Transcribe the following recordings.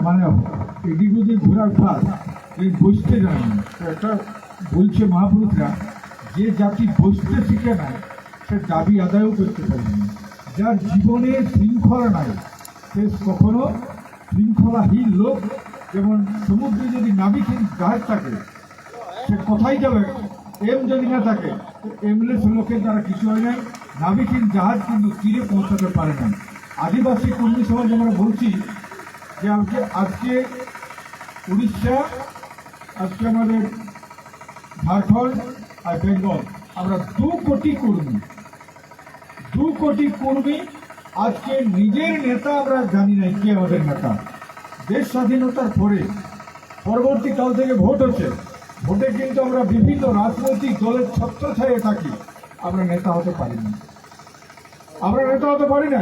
মানে এদিক ওদিক ঘোরার ফাঁস এই বসতে জানে না। একটা বলছে মহাপুরুষরা, যে জাতি বসতে শিখে নেয় সে দাবি আদায়ও করতে পারে না। যার জীবনে শৃঙ্খলা নাই সে কখনো শৃঙ্খলাহীন লোক। যেমন সমুদ্রে যদি নাবিকহীন জাহাজ থাকে সে কোথায় যাবে? এম যদি না থাকে এমলেস লোকের দ্বারা কিছু হয় নাই। নাবিকহীন জাহাজ কিন্তু তীরে পৌঁছাতে পারে না। আদিবাসী কর্মী সমাজ আমরা বলছি যে আজকে উড়িষ্যা, আজকে আমাদের ঝাড়খণ্ড আর বেঙ্গল, আমরা 2 কোটি কর্মী আজকে নিজের নেতা আমরা জানি নাই কে আমাদের নেতা। দেশ স্বাধীনতার পরে পরবর্তীকাল থেকে ভোট হচ্ছে, ভোটে কিন্তু আমরা বিভিন্ন রাজনৈতিক দলের ছত্রছায়ায় থাকি, আমরা নেতা হতে পারি না।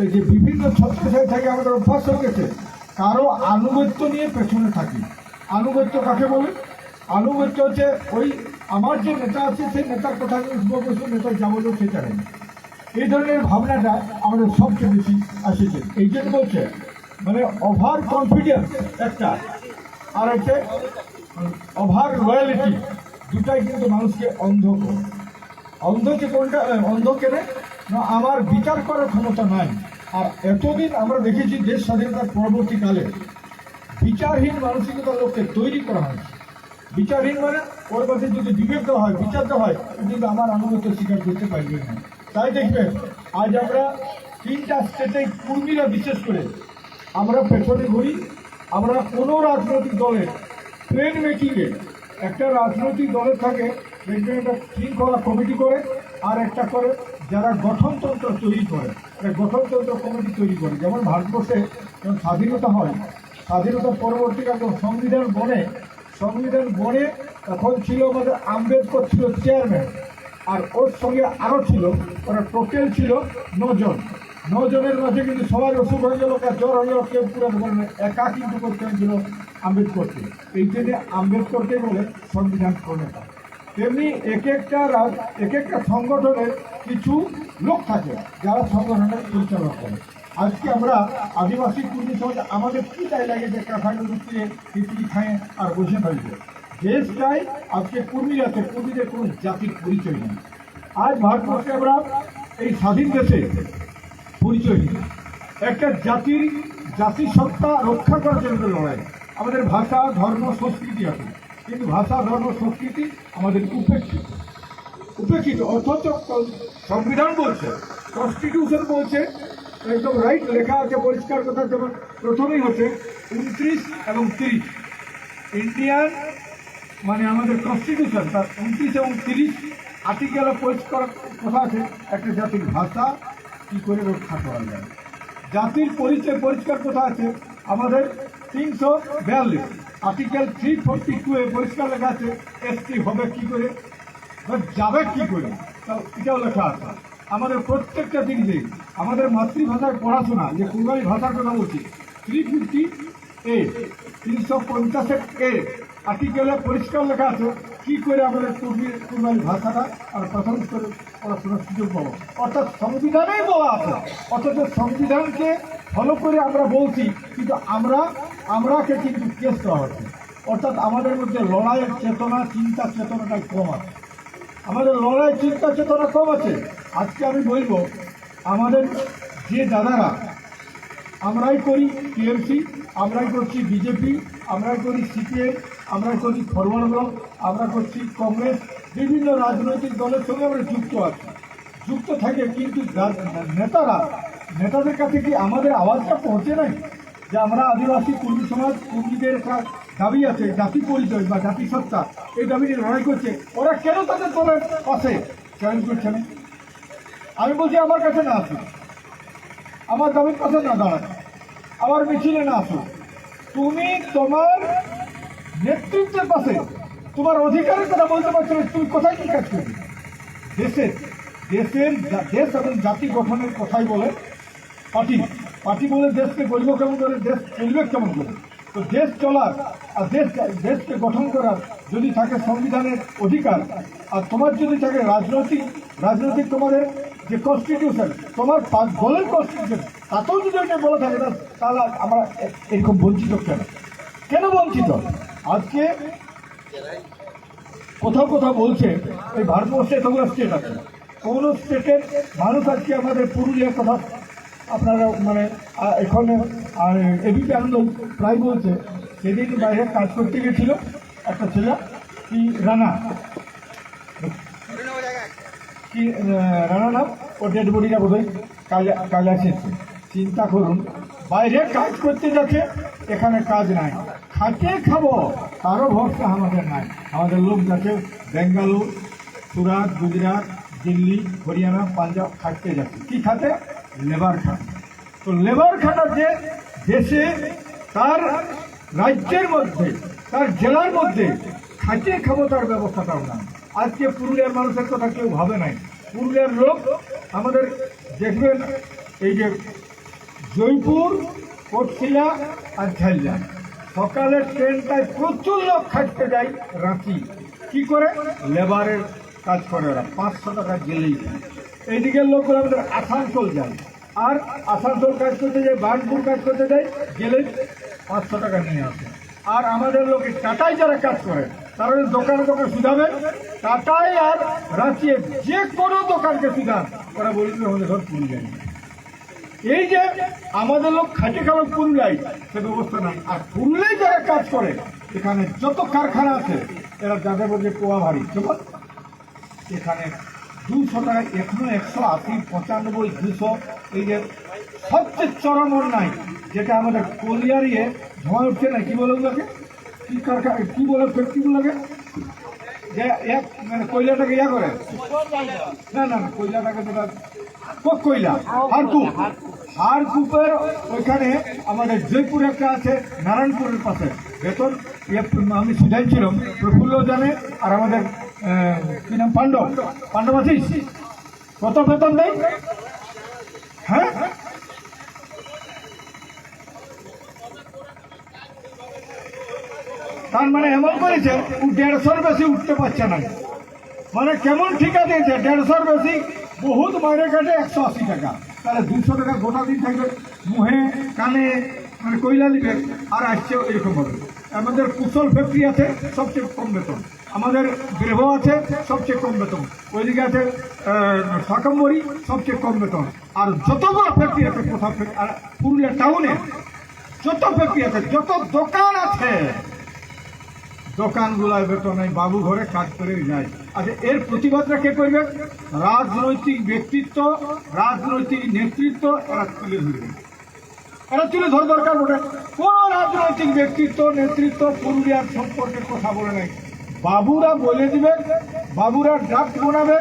এই যে বিভিন্ন ছত্রছায়ায় থাকি আমাদের অভ্যাস হয়ে গেছে, কারো আনুগত্য নিয়ে পেছনে থাকি। আনুগত্য কাকে বলে? আনুগত্য হচ্ছে ওই আমার যে নেতা আছে সেই নেতার কথা নেতা যা বলবো সেটা নেই। এই ধরনের ভাবনাটা আমাদের সবচেয়ে বেশি আসছে। এই জন্য বলছে মানে ওভার কনফিডেন্স একটা, আর হচ্ছে ওভার লয়ালিটি, দুটাই কিন্তু মানুষকে অন্ধ করে। অন্ধ কেনে না, আমার বিচার করার ক্ষমতা নাই। আর এতদিন আমরা দেখেছি দেশ স্বাধীনতার পরবর্তীকালে বিচারহীন মানসিকতার লোককে তৈরি করা হয়েছে। বিচারহীন মানে ওর কাছে যদি বিবেক দেওয়া হয়, বিচার দেওয়া হয়, কিন্তু আমার আনুগত্য স্বীকার করতে পারবে না। তাই দেখবেন আজ আমরা 3টা স্টেটে কর্মীরা বিশেষ করে আমরা পেছনে ঘুরি। আমরা কোনো রাজনৈতিক দলের ট্রেন মেকিংয়ে একটা রাজনৈতিক দলের থাকে দেখবেন একটা শৃঙ্খলা কমিটি করে, আর একটা করে যারা গঠনতন্ত্র তৈরি করে, গঠনতন্ত্র কমিটি তৈরি করে। যেমন ভারতবর্ষে যখন স্বাধীনতা হয়, স্বাধীনতার পরবর্তীকালে সংবিধান বনে তখন ছিল আমাদের আম্বেদকর ছিল চেয়ারম্যান, আর ওর সঙ্গে আরও ছিল, ওরা টোটাল ছিল 9 জন। 9 জনের মাঝে কিন্তু সবার অসুখ হয়ে গেল, জ্বর হয়ে গেল, কেউ পুরো একা কিন্তু করতে হয়েছিল আম্বেদকরকে। এই জন্য আম্বেদকরকে বলে সংবিধান প্রণেতা। তেমনি এক একটা সংগঠনের কিছু লোক থাকে যারা সংগঠনের পরিচালনা করে। আজকে আমরা আদিবাসী কর্মী সমাজ আমাদের কি চাই লাগে যে কাঁঠাল লুচিয়ে খিচুড়ি খায় আর বসে থাকবে। দেশটাই আজকে কর্মী আছে, কর্মীদের কোনো জাতির পরিচয় নেই। আজ ভারতবর্ষে আমরা এই স্বাধীন দেশে পরিচয় নেই। একটা জাতিসত্তা রক্ষা করার জন্য লড়াই। আমাদের ভাষা, ধর্ম, সংস্কৃতি আছে, কিন্তু ভাষা, ধর্ম, সংস্কৃতি আমাদের উপেক্ষিত। অথচ সংবিধান বলছে, কনস্টিটিউশন বলছে, একদম রাইট লেখা আছে পরিষ্কার কথা। যেমন প্রথমেই হচ্ছে 29 এবং 30 ইন্ডিয়ান মানে আমাদের কনস্টিটিউশন, তার 29 এবং 30 আর্টিকেলে পরিষ্কার কথা আছে একটা জাতির ভাষা কী করে রক্ষা করা যায়। জাতির পরিচয় পরিষ্কার কথা আছে আমাদের 342 আর্টিকেল 342 এ পরিষ্কার লেখা আছে এসটি হবে কী করে, যাবে কী করে, এটাও লেখা আছে। আমাদের প্রত্যেকটা জিনিসে আমাদের মাতৃভাষায় পড়াশোনা, যে কুড়মালি ভাষার কথা বলছি, 350A 350 আর্টিকেলে পরিষ্কার লেখা আছে কী করে আমাদের কুড়মালি ভাষাটা আর প্রাথমিক স্তরে পড়াশোনার সুযোগ পাবো। অর্থাৎ সংবিধানেই বলা আছে, অথচ সংবিধানকে ফলো করে আমরা বলছি, কিন্তু আমরাকে কিন্তু কেস দেওয়া হচ্ছে। অর্থাৎ আমাদের মধ্যে লড়াইয়ের চেতনা, চিন্তা চেতনাটাই কম আছে। আমাদের লড়াইয়ের চিন্তা চেতনা কম আছে। আজকে আমি বলবো আমাদের যে দাদারা, আমরাই করি টিএমসি, আমরাই করছি বিজেপি, আমরাই করি সিপিএম, আমরাই করি ফরওয়ার্ড ব্লক, আমরা করছি কংগ্রেস, বিভিন্ন রাজনৈতিক দলের সঙ্গে আমরা যুক্ত থাকে, কিন্তু নেতাদের কাছে কি আমাদের আওয়াজটা পৌঁছে নাই? যে আমরা আদিবাসী কর্মী সমাজ, কর্মীদের একটা দাবি আছে, জাতি পরিচয় বা জাতিসত্তা, এই দাবি নিয়ে লড়াই করছে। ওরা কেন তাদের দলের পাশে চয়ন করছে না? আমি বলছি আমার কাছে না আসুন, আমার দাবির পাশে না দাঁড়ান, আমার মিছিলে না আসুন। তুমি তোমার নেতৃত্বের পাশে তোমার অধিকারের কথা বলতে পারছো না, তুমি কোথায় কি কাজ করবে? দেশ এবং জাতি গঠনের কথাই বলে পার্টি বলে দেশকে গড়িব কেমন করে, দেশ চলবে কেমন করে। তো দেশ চলার আর দেশকে গঠন করার যদি থাকে সংবিধানের অধিকার, আর তোমার যদি থাকে রাজনৈতিক তোমাদের যে কনস্টিটিউশন, তোমার দলের কনস্টিটিউশন, তাতেও যদি ওইটা বলে থাকে তাহলে আমরা এরকম বঞ্চিত কেন বঞ্চিত? আজকে কোথাও কোথাও বলছে এই ভারতবর্ষে এতগুলো স্টেট আছে, কোনো স্টেটের মানুষ আজকে আমাদের পুরুলিয়ার কথা আপনারা মানে এখানে আর এবিপি আনন্দ প্রায় বলছে সেদিন বাইরে কাজ করতে গেছিল একটা ছেলে কি রানা নাম, ও ডেড বডিটা বোধহয় কাজ আছে। চিন্তা করুন, বাইরে কাজ করতে যাচ্ছে, এখানে কাজ নাই, খাটে খাবো তারও ভরসা আমাদের নাই। আমাদের লোক যাচ্ছে বেঙ্গালুর, সুরাট, গুজরাট, দিল্লি, হরিয়ানা, পাঞ্জাব খাটতে যাচ্ছে। কি খাতে? লেবার খাটে। তো লেবার খাটার যে দেশে তার রাজ্যের মধ্যে তার জেলার মধ্যে খাটিয়ে খাবো তার ব্যবস্থাটাও না। আজকে পুরুলিয়ার মানুষের কথা কেউ ভাবে নাই। পুরুলিয়ার লোক আমাদের দেখবেন এই যে জয়পুর, কোটশিলা আর ঝাইলা সকালের ট্রেনটায় প্রচুর লোক খাটতে যায় রাঁচি। কি করে? লেবারের কাজ করে ওরা, 500 টাকা গেলেই যায়। এইদিকের লোকগুলো আমাদের আসানসোল যায়, আর আসানসোল কাজ করতে যায়, বার্নপুর কাজ করতে যায়, গেলে 500 টাকা নিয়ে আসে। আর আমাদের লোকে টাটায় যারা কাজ করে তারা দোকানে দোকানে শুধাবেন, টাটায় আর রাঁচিয়ে যে কোনো দোকানকে শুধান, ওরা বলবে আমাদের ঘর পুরুলিয়ায়। এই যে আমাদের লোক খাটে খাবার পুরুলিয়ায়, সে ব্যবস্থা নাই। আর পুরুলিয়ায় যারা কাজ করে এখানে যত কারখানা আছে এরা যাদের মধ্যে পোয়া ভারী, যেমন এখানে 200 টাকা, এখনো 180, 95, 200। এই যে সবচেয়ে চরম অন্যায় যেটা আমাদের কলিয়ারিয়ে ধোঁয়া উঠছে না, কি বলে ওগুলোকে, কি কারখানা, কি বলে ফ্যাক্টরিগুলোকে, যে এক মানে কয়লাটাকে ইয়া করে, না না কয়লাটাকে যেটা কয়লা হারকুপের ওইখানে আমাদের জয়পুর একটা আছে, নারায়ণপুরের পাশে। বেতন আমি সুজাই ছিলাম, প্রফুল্ল জানে, আর আমাদের কি নাম, পাণ্ডব আছিস, কত বেতন দেয়? হ্যাঁ, তার মানে এমন করেছে 150-র বেশি উঠতে পারছে না। মানে কেমন ঠিকা দিয়েছে, 150-র বেশি বহুত মাইনে কাটে 180 টাকা। তাহলে 200 টাকা গোটা দিন থাকবে মুহে কানে, মানে কয়লা নিবে আর আসছে এরকম হবে। আমাদের কুশল ফ্যাক্টরি আছে, সবচেয়ে কম বেতন। আমাদের গৃহ আছে, সবচেয়ে কম বেতন। ওইদিকে আছে শাকম্বরী, সবচেয়ে কম বেতন। আর যতগুলো ফ্যাক্টরি আছে কোথাও, আর পুরুলিয়া টাউনে যত ফ্যাক্টরি আছে, যত দোকান আছে, দোকানগুলায় বেতন নেই, বাবু ঘরে কাজ করে যায়। আচ্ছা, এর প্রতিবাদটা কে করবে? রাজনৈতিক ব্যক্তিত্ব, রাজনৈতিক নেতৃত্ব, এরা তুলে ধরবে, এরা তুলে ধর দরকার বটে। কোন রাজনৈতিক ব্যক্তিত্ব, নেতৃত্ব পুরুলিয়ার সম্পর্কে কথা বলে নাই। বাবুরা বলে দিবে, বাবুরা ড্রাফট বানাবে,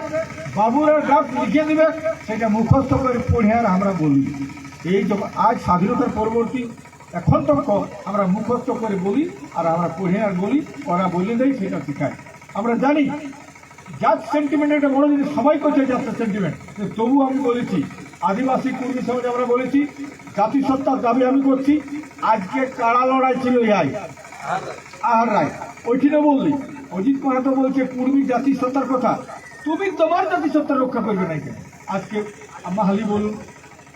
বাবুরা ড্রাফট লিখে দিবে, সেটা মুখস্থ করে পড়ে আর আমরা বলি। এই যখন আজ স্বাধীনতার পরবর্তী এখন তো আমরা মুখস্থ করে বলি, আর আমরা পড়ে আর বলি, ওরা বলে দেয়, সেটা শেখায়। আমরা জানি জাত সেন্টিমেন্ট একটা বড় জিনিস, সবাই করছে জাতের সেন্টিমেন্ট, তবু আমি বলেছি আদিবাসী কর্মী সমাজে আমরা বলেছি জাতিসত্তার দাবি আমি করছি। আজকে কারা লড়াই ছিল আর রায়, ওইখানে বললি অজিত মাহাতো বলছে কুর্মী জাতিসত্তার কথা, তুমি তোমার জাতিসত্তা রক্ষা করবে না কেন? আজকে মাহালি বলুন,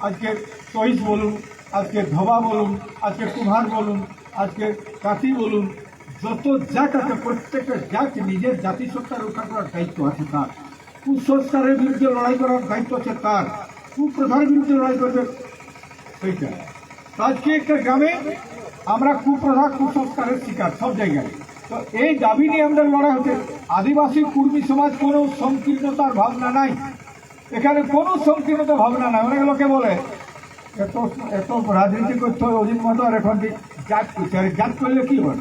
আজকে সহিস বলুন, আজকে ধবা বলুন, আজকে কুমার বলুন, আজকে কাঠি বলুন, যত জাত আছে প্রত্যেকটা জাত নিজের জাতিসত্তা রক্ষা করার দায়িত্ব আছে তার। কুসংস্কারের বিরুদ্ধে লড়াই করার দায়িত্ব আছে তার, কুপ্রথার বিরুদ্ধে লড়াই করবে সেইটা। আজকে একটা গ্রামে আমরা কুপ্রথা, কুসংস্কারের শিকার সব জায়গায়। তো এই দাবি নিয়ে আমাদের লড়াই হচ্ছে। আদিবাসী কর্মী সমাজ কোনো সংকীর্ণতার ভাবনা নাই, এখানে কোনো সংকীর্ণতা ভাবনা নাই। অনেক লোকে বলে এত এত রাজনীতি করতে হবে অজিত মাহাতো, আর এখন জাত করছে। আর জাত করলে কি হয়?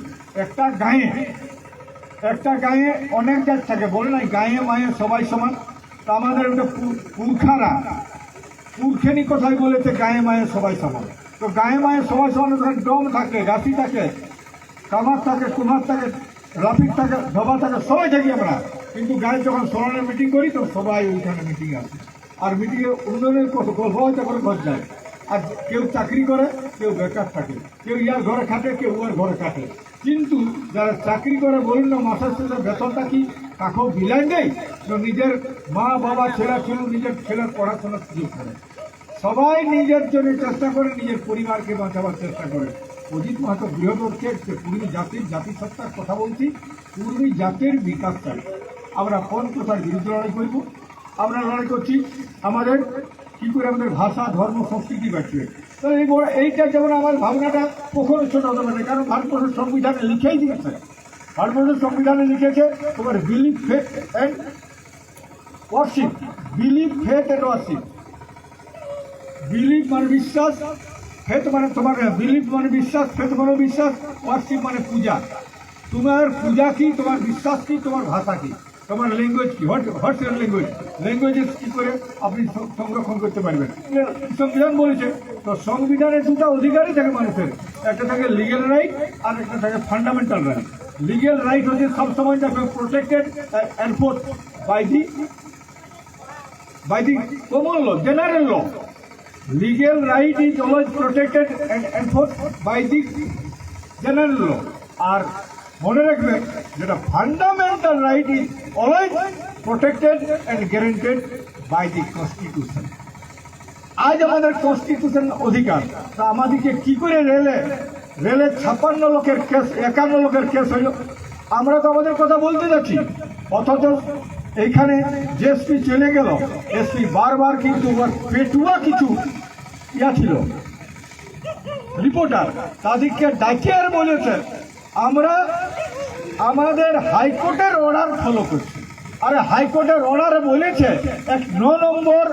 একটা গাঁয়ে অনেক জাত থাকে, বলে নাই গাঁয়ে মায়ে সবাই সমান। তো আমাদের একটা পুরখারা পুরখেনি কথাই বলেছে গাঁয়ে মায়ে সবাই সমান। তো গাঁয়ে মায়ে সবাই সমান, ওখানে ডোম থাকে, গাছি থাকে, কামার থাকে, কুমার থাকে, রাফিক থাকে, ধবা থাকে, সবাই থাকি আমরা। কিন্তু গায়ে যখন সোলানের মিটিং করি তো সবাই ওইখানে মিটিং আসে, আর মিটিংয়ে উন্নয়নের গল্প হয়তো করে ঘর যায়। আর কেউ চাকরি করে, কেউ বেকার থাকে, কেউ ইয়ার ঘরে খাটে, কেউ ওর ঘরে কাটে। কিন্তু যারা চাকরি করে বলুন না মাসের শেষে বেতনটা কি কাকেও বিলাই নেই, তো নিজের মা বাবা ছেলে ছিল, নিজের ছেলের পড়াশোনার সুযোগ করে। সবাই নিজের জন্য চেষ্টা করে, নিজের পরিবারকে বাঁচাবার চেষ্টা করে। অজিত মাহাতো বৃহদর্থে কুর্মী জাতির জাতিসত্তার কথা বলছি, কুর্মী জাতির বিকাশ চাই। আমরা কোন প্রথার বিরুদ্ধে লড়াই করব? আমরা লড়াই করছি আমাদের কি করে আমাদের ভাষা, ধর্ম, সংস্কৃতি বাঁচবে। তো এইটা যেমন আমার ভাবনাটা কখনো ছোট হতে পারে, কারণ ভারতবর্ষের সংবিধানে লিখেই দিয়েছে, ভারতবর্ষের সংবিধানে লিখেছে তোমার believe faith and worship. Believe faith and worship. Believe মানে বিশ্বাস, ফেথ মানে তোমার বিলিভ মানে বিশ্বাস, ফেথ মানে বিশ্বাস, ওয়ার্শিপ মানে পূজা। তোমার পূজা কি, তোমার বিশ্বাস কি, তোমার ভাষা কি, তোমার ল্যাঙ্গুয়েজ কি, হোয়াটস ইউর ল্যাঙ্গুয়েজ, ল্যাঙ্গুয়েজেস কি করে আপনি সংরক্ষণ করতে পারবেন। সংবিধান বলেছে। তো সংবিধানের দুটা অধিকারই থাকে মানুষের, একটা থাকে লিগেল রাইট আর একটা থাকে ফান্ডামেন্টাল রাইট। লিগেল রাইট হচ্ছে সবসময় protected enforce by the common law, general law. Legal right is always protected and enforced by the general law. আর মনে রাখবেন যেটা fundamental right is always protected and guaranteed by the constitution. আজ আমাদের constitution অধিকার, তা আমাদেরকে কি করে রেলে 56 লোকের কেস, 51 লোকের কেস হইল। আমরা তো আমাদের কথা বলতে যাচ্ছি, অথচ এইখানে যে এসপি চলে গেল, এসপি বারবার কিন্তু পেটুয়া কিছু ছিল রিপোর্টার, তাদেরকে ডাকে আর বলেছে আমরা আমাদের হাইকোর্টের অর্ডার ফলো করছি। আরে হাইকোর্টের অর্ডারে বলেছে 9 নম্বর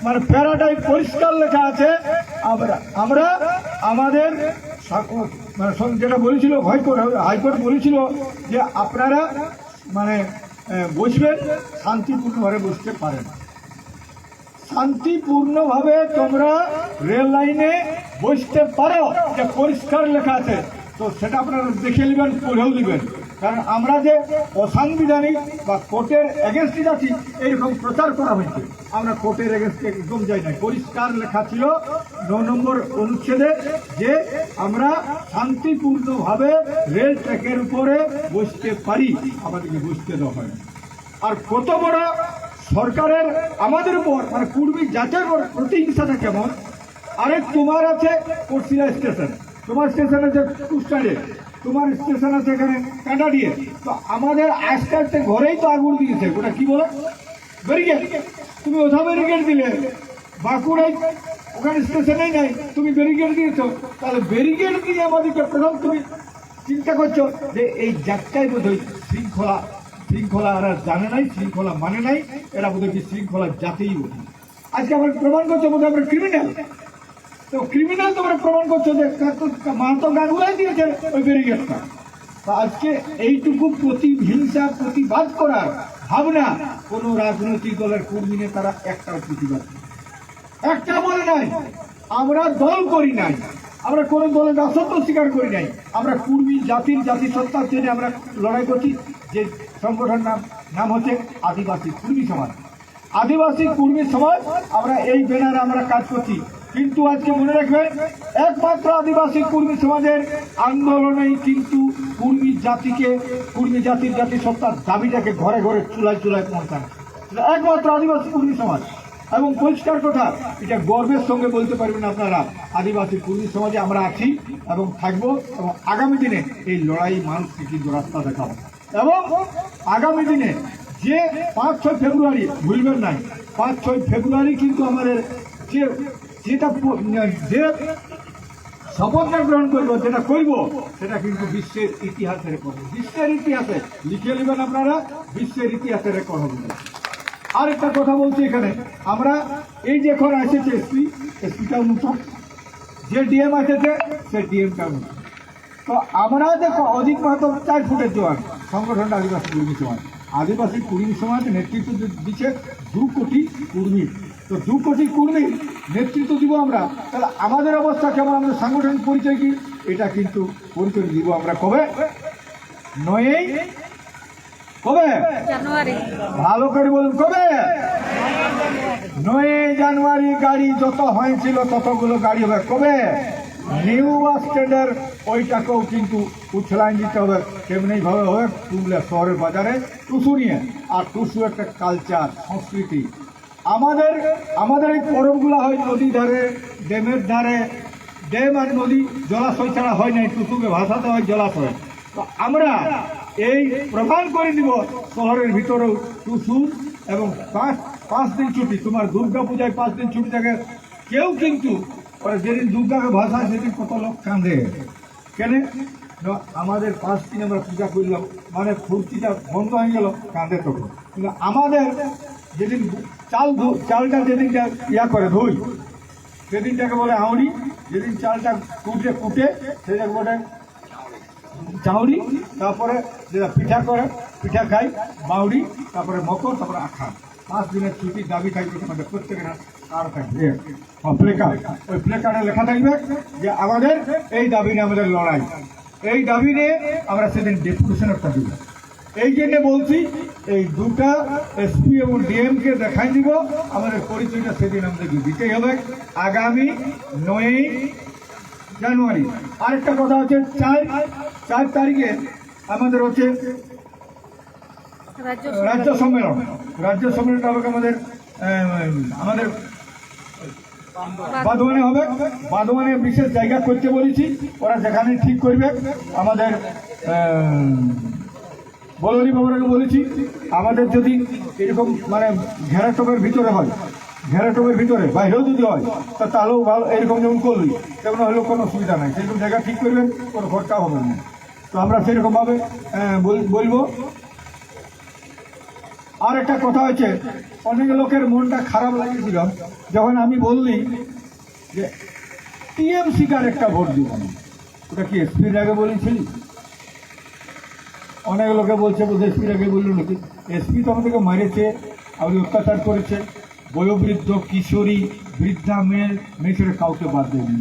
মানে প্যারাটাই পরিষ্কার লেখা আছে, আমরা আমাদের মানে যেটা বলেছিল হাইকোর্ট বলেছিল যে আপনারা মানে বসবেন, শান্তিপূর্ণভাবে বসতে পারেন। শান্তিপূর্ণভাবে তোমরা রেল লাইনে বসতে পারো, যে পরিষ্কার লেখা আছে। তো সেটা আপনারা দেখে নেবেন, পড়েও নেবেন। কারণ আমরা যে অসাংবিধানিক বা কোর্টের এগেনস্টে যাচ্ছি এইরকম প্রচার করা হয়েছে, আমরা কোর্টের এগেনস্টে একদম যাই নাই। পরিষ্কার লেখা ছিল 9 নম্বর অনুচ্ছেদে যে আমরা শান্তিপূর্ণভাবে রেল ট্র্যাকের উপরে বসতে পারি, আমাদেরকে বসতে দেওয়া হয়। আর কত বড় সরকারের আমাদের উপর মানে কুর্মী জাতের প্রতিহিংসাটা কেমন। আরে তোমার আছে কোটশিলা স্টেশন, তোমার স্টেশন আছে কুষ্টারে, তোমার স্টেশন আছে এখানে কাঁটাডিয়ে। তো আমাদের আস্তে আস্তে ঘরেই তো আগুন দিয়েছে, ওটা কি বলে ব্যারিকেড। তুমি ওঠা ব্যারিকেড দিলে, বাঁকুড়ায় ওখানে স্টেশনেই নাই, তুমি ব্যারিকেড দিয়েছ। তাহলে ব্যারিকেড দিয়ে আমাদেরকে প্রথম তুমি চিন্তা করছো যে এই যাত্রায় বোধহয় শৃঙ্খলা এরা জানে নাই, শৃঙ্খলা মানে নাই, এরা বোধহয় কি শৃঙ্খলা জাতেই বোধ। আজকে আমরা প্রমাণ করছো বোধহয় আমরা ক্রিমিনাল। তো ক্রিমিনাল তোমরা প্রমাণ করছো যে মাহাতো গান উড়াই দিয়েছে ওই ব্যারিকেডটা। তো আজকে এইটুকু প্রতিহিংসা প্রতিবাদ করার ভাবনা কোন রাজনৈতিক দলের কর্মী নেতারা একটাও প্রতিবাদ একটা বলে নাই। আমরা দল করি নাই, আমরা কোন দলের দাসত্ব স্বীকার করি নাই। আমরা কুর্মী জাতিসত্তার জন্য আমরা লড়াই করছি। যে সংগঠন নাম হচ্ছে আদিবাসী কুর্মী সমাজ। আদিবাসী কুর্মী সমাজ আমরা এই ব্যানারে আমরা কাজ করছি। কিন্তু আজকে মনে রাখবেন, একমাত্র আদিবাসী কুর্মী সমাজের আন্দোলনেই কিন্তু কুর্মী জাতির জাতিসত্তার দাবিটাকে ঘরে ঘরে চুলায় পৌঁছানো একমাত্র আদিবাসী কুর্মী সমাজ। এবং পরিষ্কার কথা, এটা গর্বের সঙ্গে বলতে পারবেন আপনারা, আদিবাসী কুর্মী সমাজে আমরা আছি এবং থাকবো। এবং আগামী দিনে এই লড়াই মানুষকে কিন্তু রাস্তা দেখাবো। এবং আগামী দিনে যে 5-6 ফেব্রুয়ারি ভুলবেন নাই, 5-6 ফেব্রুয়ারি কিন্তু আমাদের যে শপথটা গ্রহণ করবো, যেটা করব, সেটা কিন্তু বিশ্বের ইতিহাসে রেকর্ড হবে। বিশ্বের ইতিহাসে লিখে নেবেন আপনারা, বিশ্বের ইতিহাসে রেকর্ড হবে। আরেকটা কথা বলছি, এখানে আমরা এই যে এখন এসেছে এসপিটাও নতুন, যে ডিএম এসেছে সে ডিএমটাও নতুন। তো আমরা দেখো অজিত মাহাতো 4 ফুটের জোয়ান, সংগঠনটা আদিবাসী কুর্মী সমাজ। আদিবাসী কুর্মী সমাজ নেতৃত্ব দিচ্ছে 2 কোটি কুর্মী। তো 2 কোটি কুর্মী নেতৃত্ব দিব আমরা, তাহলে আমাদের অবস্থা কেমন, আমাদের সাংগঠনিক পরিচয় কি, এটা কিন্তু পরিচয় দিব আমরা কবে? 9 জানুয়ারি। ভালো করে বলুন, কবে? 9 জানুয়ারি। গাড়ি যত হয়েছিল ততগুলো গাড়ি হবে কবে? নিউ বাস স্ট্যান্ডের ওইটাকেও কিন্তু উছলাইন দিতে হবে। তেমনি ভাবে হবে পুরুলিয়া শহরের বাজারে টুসু নিয়ে। আর টুসু একটা কালচার, সংস্কৃতি। আমাদের আমাদের এই পরবগুলো হয় নদী ধারে, ড্যামের ধারে। ড্যাম আর নদী জলাশয় ছাড়া হয় না, টুসুকে ভাষাতে হয় জলাশয়। তো আমরা এই প্রমাণ করে দিব শহরের ভিতরেও টুসু, এবং পাঁচ দিন ছুটি। তোমার দুর্গা পূজায় 5 দিন ছুটি থাকে। কেউ কিন্তু ওরা যেদিন দুর্গাকে ভাষায় সেদিন কত লোক কাঁদে কেন? আমাদের 5 দিন আমরা পূজা করলাম, মানে ফুর্তিটা বন্ধ হয়ে গেল, কাঁদে তখন। কিন্তু আমাদের যেদিন চালটা যেদিনটা করে ধুই, সেদিনটাকে বলে আউড়ি। যেদিন চালটা কুটে সেটাকে বলে চাউড়ি। তারপরে যেটা পিঠা করে, পিঠা খাই, বাউড়ি। তারপরে মকর, তারপরে আখা। 5 দিনের ছুটির দাবি থাকবে তোমাদের প্রত্যেকের কার্ড থাকবে, প্লেকার্ড। ওই প্লেকার্ডে লেখা থাকবে যে আমাদের এই দাবি নিয়ে আমাদের লড়াই। এই দাবি নিয়ে আমরা সেদিন ডেপুটেশন একটা দিব। এই জন্য বলছি, এই দুটা এসপি এবং ডিএমকে দেখাই দিব। আমাদের পরিচয়টা সেদিন আমাদেরকে দিতেই হবে, আগামী 9 জানুয়ারি। আরেকটা কথা হচ্ছে, 4 তারিখে আমাদের হচ্ছে রাজ্য সম্মেলন। রাজ্য সম্মেলনটা হবে আমাদের বাঁধওয়ানে হবে। বাঁধওয়ানে বিশেষ জায়গা করতে বলেছি, ওরা যেখানে ঠিক করবে। আমাদের বলনি বাবুরাকে বলেছি, আমাদের যদি এরকম মানে ঘেরাটোপের ভিতরে হয়, ঘেরাটোপের ভিতরে বাইরেও যদি হয়, তাহলেও ভালো। এরকম যেমন করলি তেমন হলেও কোনো অসুবিধা নাই। সেরকম জায়গা ঠিক করবেন, কোনো খরচা হবে না। তো আমরা সেরকমভাবে বলবো। আর একটা কথা হচ্ছে, অনেক লোকের মনটা খারাপ লাগেছিল যখন আমি বললি যে টিএমসিকার একটা ভোট দিব। ওটা কি এসপির আগে বলেছিলি? অনেক লোকে বলছে এসপির আগে বললো নাকি? এসপি তো আমাদেরকে মেরেছে, আমাদের অত্যাচার করেছে। বয়োবৃদ্ধ, কিশোরী, বৃদ্ধা, মেয়ে কাউকে বাদ দেয়নি,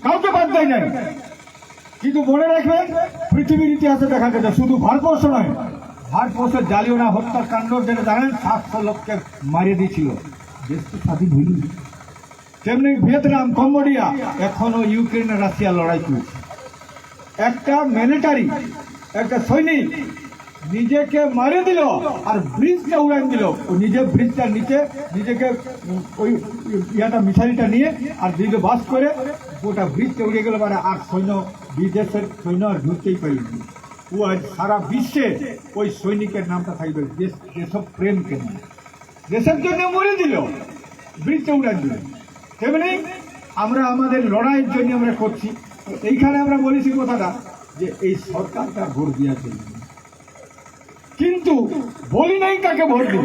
কাউকে বাদ দেয় নাই। কিন্তু মনে রাখবেন, পৃথিবীর ইতিহাসে দেখা গেছে শুধু ভারতবর্ষ নয়, ভারতবর্ষের জালিয়ানা হত্যাকাণ্ড যেটা জানেন, 700 লোককে মারিয়ে দিয়েছিল। দেশকে স্বাধীন হইল। তেমনি ভিয়েতনাম, কম্বোডিয়া, এখনো ইউক্রেন আর রাশিয়া লড়াই চলছে। একটা মিলিটারি, একটা সৈনিক নিজেকে মারিয়ে দিল আর ব্রিজটা উড়ান দিল। ও নিজে ব্রিজটার নিচে নিজেকে ওই মিসাইলটা নিয়ে আর দিল বাস করে, গোটা ব্রিজটা উড়ে গেল। মানে আর সৈন্য, বিদেশের সৈন্য আর ঢুকতেই পারিনি। ও আজ সারা বিশ্বে ওই সৈনিকের নামটা থাকবে দেশব প্রেমকে নিয়ে। দেশের জন্য মরে দিল, ব্রিজটা উড়ান দিল। তেমনি আমরা আমাদের লড়াইয়ের জন্য আমরা করছি। এইখানে আমরা বলেছি কথাটা যে এই সরকারটা ভোট দেওয়ার জন্য, কিন্তু বলি নাই তাকে ভোট দিব।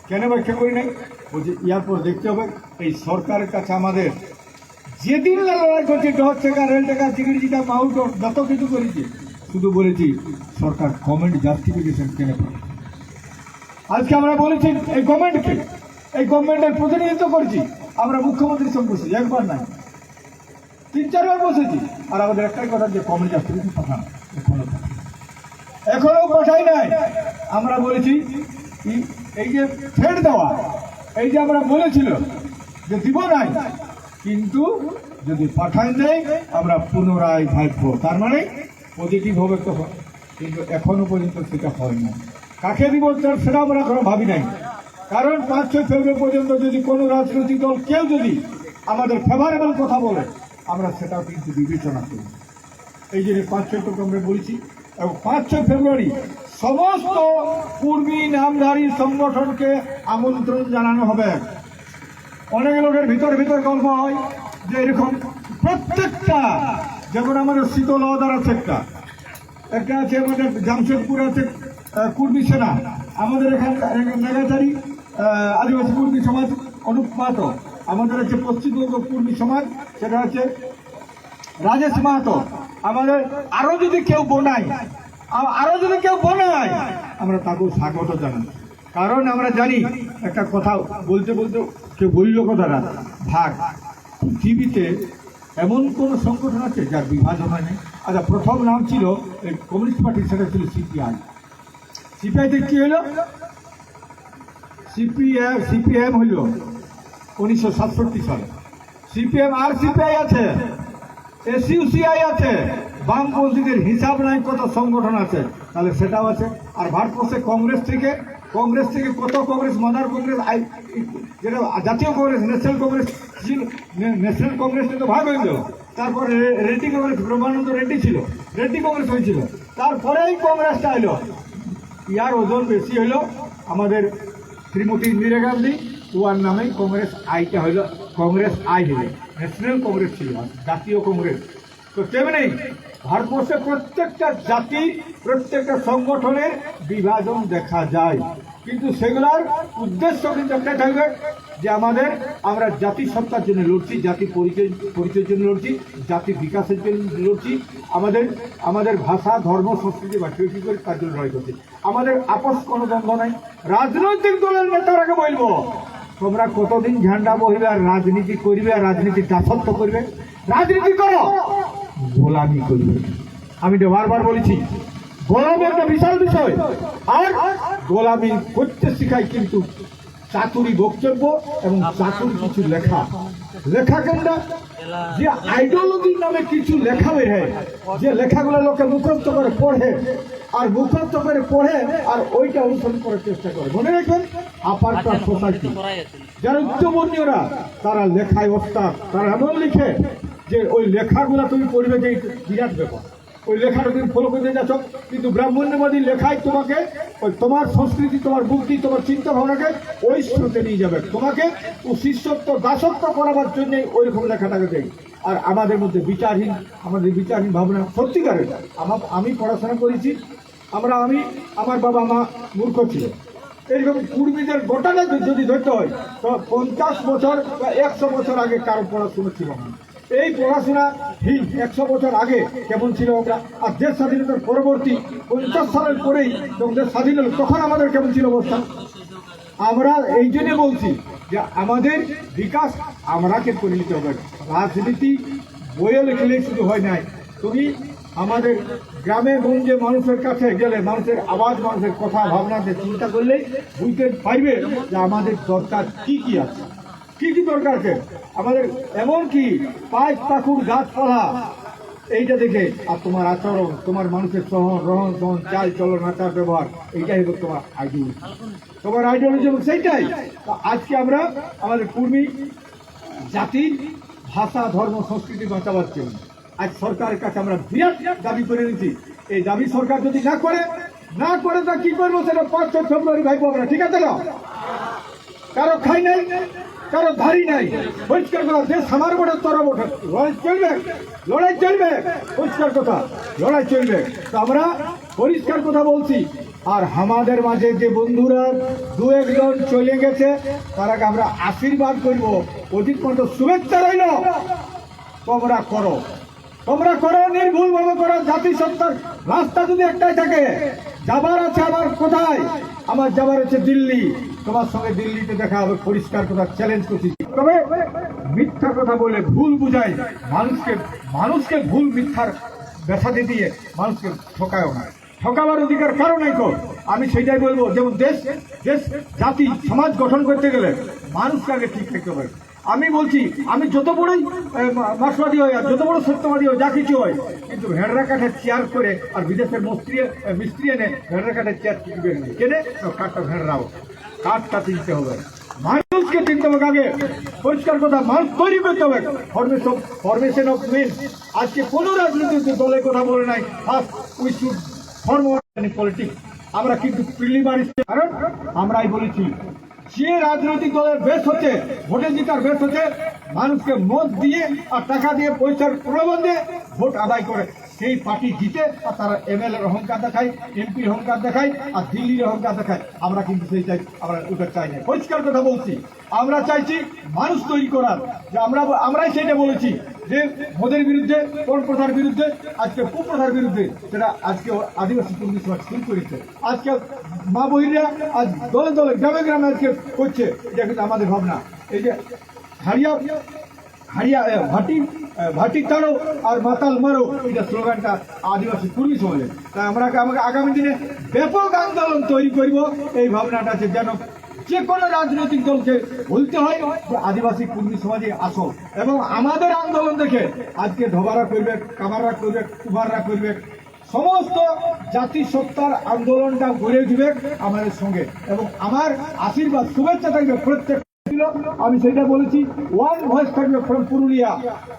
কেন ব্যাখ্যা করি নাই? বলছি এরপর দেখতে হবে এই সরকারের কাছে আমাদের যেদিন লড়াই করছে, ডট টাকা, রেল টাকা, চিকিৎসা, মাউট, যত কিছু করেছি, শুধু বলেছি সরকার গভর্নমেন্ট জাস্টিফিকেশন কেন করে। আজকে আমরা বলেছি এই গভর্নমেন্টকে, এই গভর্নমেন্টের প্রতিনিধিত্ব করছি। আমরা মুখ্যমন্ত্রীর সঙ্গে বসেছি, একবার নাই, 3-4 বার বসেছি। আর আমাদের একটাই কথা যে গভর্নমেন্ট জাস্টিফিকেশন পাঠানো, এখনো পাঠাই নাই। আমরা বলেছি এই যে থ্রেড দেওয়া, এই যে আমরা বলেছিল যে দিব নাই, কিন্তু যদি পাঠাই দেয় আমরা পুনরায় ভাববো। তার মানে পজিটিভ হবে তো, কিন্তু এখনো পর্যন্ত সেটা হয় না। কাকে দিব সেটা আমরা এখনো ভাবি নাই। কারণ 5-6 ফেব্রুয়ারি পর্যন্ত যদি কোনো রাজনৈতিক দল কেউ যদি আমাদের ফেভারেবল কথা বলে, আমরা সেটাও কিন্তু বিবেচনা করি। এই জন্য 5-6 আমরা বলছি। এবং 5-6 ফেব্রুয়ারি সমস্ত কর্মী নামধারী সংগঠনকে আমন্ত্রণ জানানো হবে। অনেক লোকের ভিতর গল্প হয় যে এরকম প্রত্যেকটা, যেমন আমাদের শীতলহদার আছে, একটা আছে আমাদের জামশেদপুর আছে কুর্মী সেনা, আমাদের এখানে নেগাচারি আদিবাসী কুর্মী সমাজ অনুপাত, আমাদের আছে পশ্চিমবঙ্গ কুর্মী সমাজ, সেটা হচ্ছে রাজেশ মাহাতো। আমাদের আরো যদি কেউ বনায়, আমরা তাকেও স্বাগত জানাই। কারণ আমরা জানি একটা কথা বলতে কেউ বলল কথাটা, ভাগ। পৃথিবীতে এমন কোন সংগঠন আছে যার বিভাজন হয়নি? আচ্ছা, প্রথম নাম ছিল কমিউনিস্ট পার্টি, সেটা ছিল সিপিআই। সিপিআইতে কি হলো? সিপিএম হইল 1967 সালে। সিপিএম আর সিপিআই আছে, এসইউসিআই আছে, বামপন্থীদের হিসাব নাই কত সংগঠন আছে, তাহলে সেটাও আছে। আর ভারতবর্ষে কংগ্রেস থেকে কংগ্রেস থেকে কত কংগ্রেস, মাদার কংগ্রেস, যেটা জাতীয় কংগ্রেস, ন্যাশনাল কংগ্রেস ছিল, ন্যাশনাল কংগ্রেস তো ভাগ হয়ে গেল। তারপরে রেড্ডি কংগ্রেস, ব্রহ্মানন্দ রেড্ডি ছিল, রেড্ডি কংগ্রেস হয়েছিল। তারপরে এই কংগ্রেসটা এলো। ইয়ার ওজন বেশি হলো আমাদের শ্রীমতী ইন্দিরা গান্ধী, ওয়ার নামেই কংগ্রেস আইটা হইল, কংগ্রেস আই হইল, ন্যাশনাল কংগ্রেস ছিল, জাতীয় কংগ্রেস। তো তেমনি ভারতবর্ষের প্রত্যেকটা জাতি, প্রত্যেকটা সংগঠনের বিভাজন দেখা যায়, কিন্তু সেগুলোর উদ্দেশ্য কিন্তু একটাই থাকবে যে আমরা জাতি সত্তার জন্য লড়ছি, জাতি পরিচয়ের জন্য লড়ছি, জাতি বিকাশের জন্য লড়ছি, আমাদের ভাষা, ধর্ম, সংস্কৃতি বা কৃষি করে তার জন্য লড়াই করছি। আমাদের আপস কোনো দ্বন্দ্ব নাই। রাজনৈতিক দলের নেতারাকে বলবো, তোমরা কতদিন ঝান্ডা বহিবে আর রাজনীতি করবে, আর রাজনীতি দাসত্ব করবে? রাজনীতি করো, গোলামি করবে। আমি তো বারবার বলেছি, গোলামি একটা বিশাল বিষয়, আর গোলামি করতে শিখায় কিন্তু চাতুরি বক্তব্য এবং চাতুর কিছু লেখা কেন্দ্র, যে আইডিওলজির নামে কিছু লেখা বের হয়, যে লেখাগুলো লোকে মুখস্থ করে পড়ে, আর মুখস্থ করে পড়ে আর ওইটা অনুসরণ করার চেষ্টা করে। মনে রাখবেন, আপার ক্লাস সোসাইটি যারা উচ্চবর্ণীয়রা, তারা লেখায় ওস্তাদ, তারা এমন লিখে যে ওই লেখাগুলো তুমি পড়বে যে বিরাট ব্যাপার, ওই লেখাটা তুমি ফলো করতে যাচ্ছ। কিন্তু ব্রাহ্মণ্যবাদী লেখায় তোমাকে ওই তোমার সংস্কৃতি, তোমার বুদ্ধি, তোমার চিন্তা ভাবনাকে ওই স্রোতে নিয়ে যাবে, তোমাকে ও শিষ্যত্ব দাসত্ব করাবার জন্যই ওই রকম লেখাটাকে দেয়। আর আমাদের মধ্যে আমাদের বিচারহীন ভাবনা সত্যিকারের। আমি পড়াশোনা করেছি, আমার বাবা মা মূর্খ ছিল। এইরকম কুর্মীদের গোটাটা যদি ধরতে হয় তো 50 বছর বা 100 বছর আগে কারো পড়াশোনা ছিল না। এই পড়াশোনা ঠিক 100 বছর আগে কেমন ছিল আমরা, আর দেশ স্বাধীনতার পরবর্তী 50 সালের পরেই যখন দেশ স্বাধীন হল, তখন আমাদের কেমন ছিল অবস্থা। আমরা এই জন্য বলছি যে আমাদের বিকাশ আমরাকে করে নিতে হবে। রাজনীতি বইয়ে লিখলেই শুধু হয় নাই। তুমি আমাদের গ্রামে গঞ্জে মানুষের কাছে গেলে, মানুষের আওয়াজ, মানুষের কথা ভাবনাতে চিন্তা করলেই বুঝতে পারবে যে আমাদের দরকার কি আছে, কি দরকার আছে আমাদের। এমন কি পাইপ পাকুর গাছপালা এইটা দেখে, আর তোমার আচরণ, তোমার মানুষের রহন সহন, চাল চলন, আচার ব্যবহার, এইটাই হলো তোমার আইডিওলজি, তোমার আইডিওলজি সেইটাই। আজকে আমরা আমাদের কুর্মী জাতির ভাষা, ধর্ম, সংস্কৃতি বাঁচাবার জন্য আজ সরকারের কাছে আমরা বিরাট দাবি করে নিচ্ছি। এই দাবি সরকার যদি না করে তা কি করবো, সেটা 5 ফেব্রুয়ারি ভাইবো আমরা, ঠিক আছে না? কারো খাই নাই, কারো ধারি নাই, পরিষ্কার কথা। দেশ আমার বটে, তোর বটে, লড়াই চলবে, পরিষ্কার কথা, লড়াই চলবে। তো আমরা পরিষ্কার কথা বলছি। আর আমাদের মাঝে যে বন্ধুরা 2-1 জন চলে গেছে, তারাকে আমরা আশীর্বাদ করবো, অধিক পর্যন্ত শুভেচ্ছা রইল। তোমরা করো, নির্ভুল ভাবে করো। জাতিসত্তার রাস্তা যদি একটাই থাকে, যাবার আছে আমার কোথায়? আমার যাবার আছে দিল্লি। তোমার সঙ্গে দিল্লিতে দেখা হবে, পরিষ্কার কথা চ্যালেঞ্জ করছি। তবে মিথ্যা কথা বলে ভুল বুঝাই মানুষকে ভুল মিথ্যার ব্যথাতে দিয়ে মানুষকে ঠকায়ও না। ঠকাবার অধিকার কারো নাই তো। আমি সেটাই বলবো, যেমন দেশ জাতি সমাজ গঠন করতে গেলে মানুষকে আগে ঠিক থাকতে হবে। আমি বলছি, আমি যত বড়ই মার্ক্সবাদী হয়, আর যত বড় সত্যবাদী হয়, যা কিছু হয়, কিন্তু ভেড়রা কাঠের চেয়ার করে আর বিদেশের মিস্ত্রি এনে ভেড়রা কাঠের চেয়ার কিনবে কেনে, কাঠটা ভেড়রাও, কাঠটা চিনতে হবে, মানুষকে চিনতে হবে আগে। পরিষ্কার কথা, মানুষ তৈরি করতে হবে। Formation of men. আজকে কোনো রাজনৈতিক দলের কথা বলে নাই, first we should form politics. আমরা কিন্তু প্রিলিমিনারি, কারণ আমরাই বলেছি যে রাজনৈতিক দলের বেশ হচ্ছে, ভোটে জিতার বেশ হচ্ছে মানুষকে মত দিয়ে আর টাকা দিয়ে, পয়সার প্রবন্ধে ভোট আদায় করে সেই পার্টি জিতে, আর তারা MLA অহংকার দেখায়, MP অহংকার দেখায়, আর দিল্লির অহংকার দেখায়। আমরা কিন্তু সেই চাই, আমরা ওটা চাই না। পরিষ্কার কথা বলছি, আমরা চাইছি মানুষ তৈরি করার। যে আমরাই সেটা বলেছি যে মোদের বিরুদ্ধে, কোন প্রথার বিরুদ্ধে, আজকে কুপ্রথার বিরুদ্ধে, সেটা আজকে আদিবাসী কর্মী সমাজ শুরু করেছে। আজকে মা বহিরা আজ দলে দলে, গ্রামে গ্রামে আজকে করছে। এটা কিন্তু আমাদের ভাবনা। এই যে ভাটি তাড়ো আর মাতাল মারো, এটা স্লোগানটা আদিবাসী কর্মী সমাজের। তাই আমাকে আগামী দিনে ব্যাপক আন্দোলন তৈরি করব। এই ভাবনাটা আছে যেন যে কোনো রাজনৈতিক দলকে বলতে হয় যে আদিবাসী কর্মী সমাজে আসো, এবং আমাদের আন্দোলন দেখে আজকে ধবারা করবে, কামাররা করবে, কুমাররা করবে, সমস্ত জাতিসত্তার আন্দোলনটা গড়ে উঠবে আমাদের সঙ্গে, এবং আমার আশীর্বাদ শুভেচ্ছা থাকবে প্রত্যেক। আমি সেটা বলেছি, ওয়ান ভয়েস থাকবে ফ্রম পুরুলিয়া।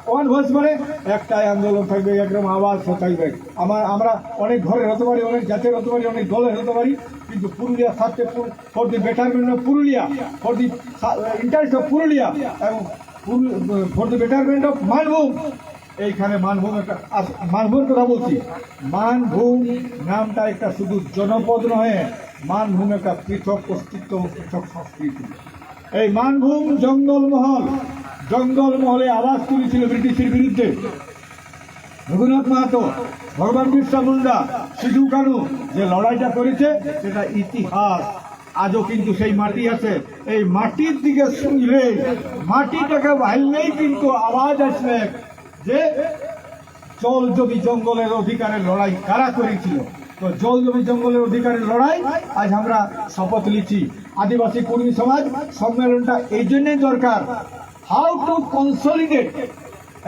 ওয়ান ভয়েস মানে একটাই আন্দোলন থাকবে, একদম আওয়াজ থাকবে। আমরা অনেক ঘরের হতে পারি, অনেক জাতের হতে পারি, অনেক দলের হতে পারি, কিন্তু পুরুলিয়া সাথে for the betterment of Purulia, for the interest of Purulia, এবং for the betterment of Manbhum. এইখানে মানভূম একটা মানভূমের কথা বলছি। মানভূম নামটা একটা শুধু জনপদ নয়, মানভূম একটা পৃথক অস্তিত্ব, পৃথক সংস্কৃতি। এই মানভূম জঙ্গলমহলে আওয়াজ তুলেছিল ব্রিটিশের বিরুদ্ধে। রঘুনাথ মাহাতো, ভগবান বিরসা মুন্ডা, সিধু কানু যে লড়াইটা করেছে সেটা ইতিহাস। আজও কিন্তু সেই মাটি আছে। এই মাটির দিকে শুনলে, মাটিটাকে ভাঙলেই কিন্তু আওয়াজ আসবে যে জল জমি জঙ্গলের অধিকারের লড়াই কারা করেছিল। তো জল জমি জঙ্গলের অধিকারের লড়াই আজ আমরা শপথ নিচ্ছি। আদিবাসী কর্মী সমাজ সম্মেলনটা এই জন্যই দরকার, হাউ টু কনসলিডেট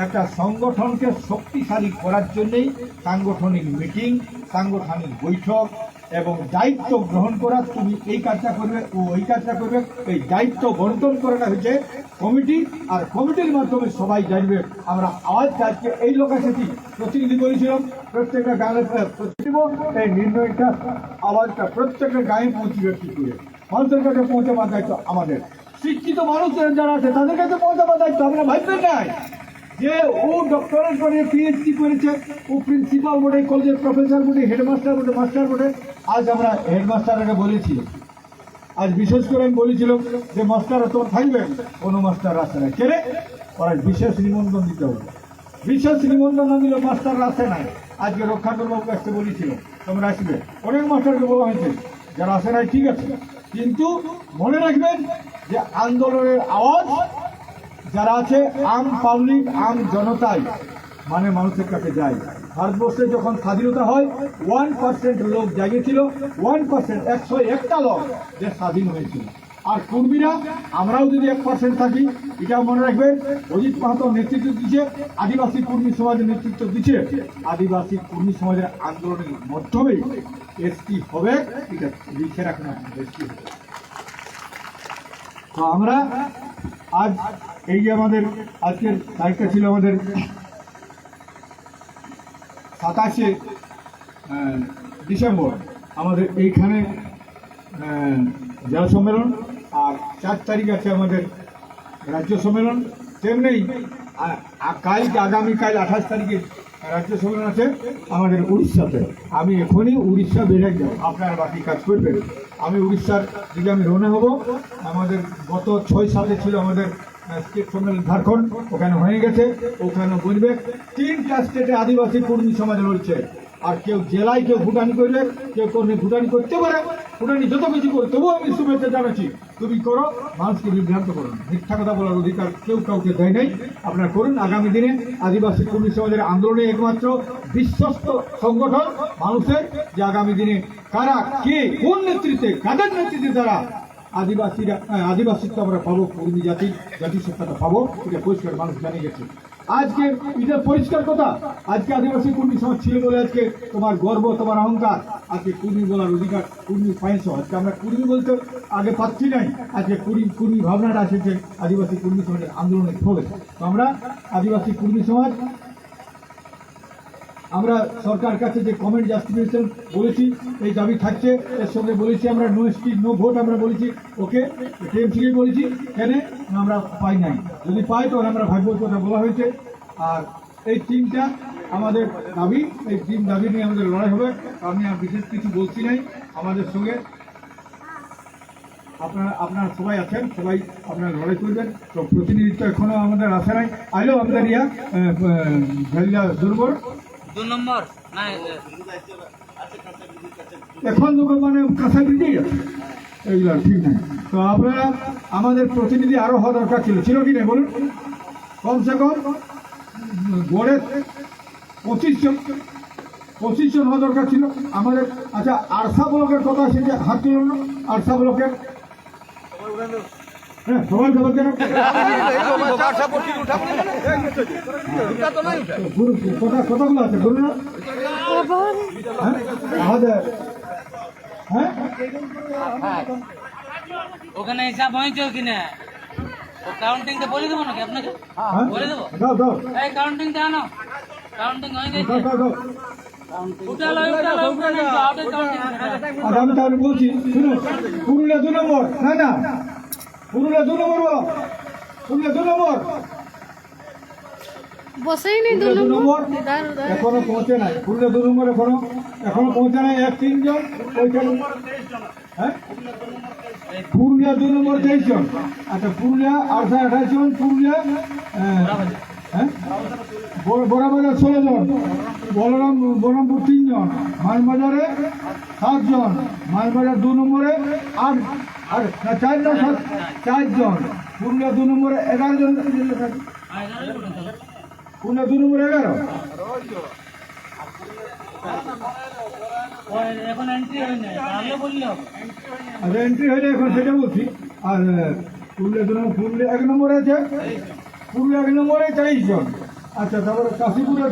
একটা সংগঠনকে শক্তিশালী করার জন্যই সাংগঠনিক মিটিং, সাংগঠনিক বৈঠক এবং দায়িত্ব গ্রহণ করা। তুমি এই কাজটা করবে, ও ওই কাজটা করবে, এই দায়িত্ব বন্টন করাটা হচ্ছে কমিটি, আর কমিটির মাধ্যমে সবাই জানবে। আমরা আওয়াজ আজকে এই লোকাসিটি প্রতিনিধি করেছিলাম, প্রত্যেকটা গাঁয়ে প্রতিনিধি, এই নির্ণয়টা আওয়াজটা প্রত্যেকটা গায়ে পৌঁছবে কি করে, মানুষের কাছে পৌঁছাবার দায়িত্ব আমাদের। শিক্ষিত মানুষের যারা আছে তাদের কাছে পৌঁছাবার দায়িত্ব। আমরা ভাববেন নাই যে ও ডক্টরেট করে পিএইচডি করেছে, ও প্রিন্সিপাল বটে, কলেজের প্রফেসর বটে, হেডমাস্টার বটে, মাস্টার বটে। আজ আমরা হেডমাস্টারকে বলেছি, আজ বিশেষ করে আমি বলেছিলাম যে মাস্টার তোমার থাকবে, কোনো মাস্টার আসে না। কেড়ে ওরা বিশেষ নিমন্ত্রণ দিতে হবে, বিশেষ নিমন্ত্রণ না দিলে মাস্টার আসে নাই। আজকে রক্ষাকরবাবু কাছে বলেছিল তোমরা আসবে, অনেক মাস্টারকে বলা হয়েছে, যারা আসে নাই ঠিক আছে, কিন্তু মনে রাখবেন যে আন্দোলনের আওয়াজ যারা আছে আম পাবলিক, আম জনতাই মানে মানুষের কাছে যায়। ভারতবর্ষে যখন স্বাধীনতা হয় 1% লোক জাগিয়েছিল, 1%, 101টা লোক যে স্বাধীন হয়েছিল। আর কর্মীরা আমরাও যদি 1% থাকি, এটা মনে রাখবেন। অজিত মাহাতো নেতৃত্ব দিচ্ছে, আদিবাসী কর্মী সমাজের নেতৃত্ব দিচ্ছে। আদিবাসী কর্মী সমাজের আন্দোলনের মাধ্যমে এসটি হবে, এটা লিখে রাখুন, এসটি হবে। তো আমরা আজ এই যে আমাদের আজকের তারিখটা ছিল আমাদের 27শে ডিসেম্বর, আমাদের এইখানে জেলা সম্মেলন, আর 4 তারিখ আছে আমাদের রাজ্য সম্মেলন। তেমনি আগামীকাল 28 তারিখে রাজ্য সম্মেলন আছে আমাদের উড়িষ্যাতে। আমি এখনই উড়িষ্যা বেড়ে যাব, আপনারা বাকি কাজ করবেন। আমি উড়িষ্যার দিকে আমি রওনা হব। আমাদের গত 6-7 ছিল আমাদের স্টেট সম্মেলন ঝাড়খণ্ড, ওখানে হয়ে গেছে, ওখানে বলবে 3টা স্টেটে আদিবাসী কর্মী সমাজ রয়েছে। আর কেউ জেলায় কেউ ভুটানি করবে, কেউ কর্মী ভুটানি করতে পারে, ভুটানি যত কিছু করে, তবুও আমি শুভেচ্ছা জানাচ্ছি। তুমি করো, মানুষকে বিভ্রান্ত করো না, মিথ্যা কথা বলার অধিকার কেউ কাউকে দেয় নাই। আপনারা করুন। আগামী দিনে আদিবাসী কর্মী সমাজের আন্দোলনে একমাত্র বিশ্বস্ত সংগঠন মানুষের, যে আগামী দিনে কারা কে কোন নেতৃত্বে, কাদের নেতৃত্বে তারা আদিবাসীত্ব আমরা পাবো, কর্মী জাতিসত্তাটা পাবো, এটা পরিষ্কার মানুষ জানিয়ে গেছে। আজকে এটা পরিষ্কার কথা, আজকে আদিবাসী কর্মী সমাজ ছিল বলে আজকে তোমার গর্ব, তোমার অহংকার। আজকে কর্মী বলার অধিকার কর্মী পাইছো। আজকে আমরা কর্মী বলতে আগে পাচ্ছি নাই, আজকে কর্মী ভাবনাটা এসেছে আদিবাসী কর্মী সমাজের আন্দোলনের ফলে। তো আমরা আদিবাসী কর্মী সমাজ, আমরা সরকার কাছে যে কমেন্ট জাস্টিফিকেশন বলেছি, এই দাবি থাকছে। এর সঙ্গে বলেছি আমরা নো স্পিচ নো ভোট, আমরা বলেছি ওকে টিএমসিকে বলেছি। কেন আমরা পাই নাই, যদি পাই তখন আমরা ভাববো, কথা বলা হয়েছে। আর এই 3টা আমাদের দাবি, এই 3 দাবি নিয়ে আমাদের লড়াই হবে। আমি আর বিশেষ কিছু বলছি নাই। আমাদের সঙ্গে আপনারা সবাই আছেন, সবাই আপনারা লড়াই করবেন। তো প্রতিনিধিত্ব এখনো আমাদের আসে নাই, আইলেও আমাদের ভেলিয়া দুর্বল 2 নম্বর না এখন মানে কাঁচা ব্রিজেই আছে, এইগুলো ঠিক নাই। তো আপনারা আমাদের প্রতিনিধি আরো হওয়া দরকার ছিল কি না বলুন? কমসে কম গড়ে 25 জন হওয়া দরকার ছিল আমাদের। আচ্ছা, আরসা ব্লকের কথা সেটা হাত তুলুন না। আরসা ব্লকের হ্যাঁ সবাই খবর কেন কথাগুলো আছে বলুন না। আমাদের হ্যাঁ ওখানে হিসাব হয়েছে কিনা ও কাউন্টিংটা বলে দেবো নাকি আপনাকে হ্যাঁ? বলে দেবো দাও দাও এই কাউন্টিংটা আনো কাউন্টিং হয়ে গেছে দাও দাও দাও উঠালো কাউন্টিং আর আমি তাহলে বলছি শুনুন পুরুলিয়া 2 নম্বর না পুরুলিয়া 2 নম্বর বলো পুরুলিয়া 2 নম্বর বসেই নেই পুরুলিয়া 2 নম্বর উদার উদার এখনো পৌঁছে নাই পুরুলিয়া 2 নম্বর এখনো পৌঁছে নাই 1-3 জন ওইখানে হ্যাঁ পুরুলিয়া 2 নম্বর 23 জন আচ্ছা পুরুলিয়া 28 জন পুরুলিয়া হ্যাঁ বড়াবাজার 16 জন বলরামপুর 3 জন মালবাজারে 7 জন মালবাজার 2 নম্বরে 8 আর 4 জন 4 জন পুরুলিয়া 2 নম্বরে 11 জন পুরুলিয়া 2 নম্বরে 11 এখন এন্ট্রি হয় না তাহলে বললে হবে আর এন্ট্রি হয়ে যায় এখন সেটা বলছি আর পুরুলিয়া 2 নম্বর পুরুলিয়া 1 নম্বরে আছে পুরুলিয়া 1 নম্বরে 23 জন আচ্ছা তারপরে কাশীপুরের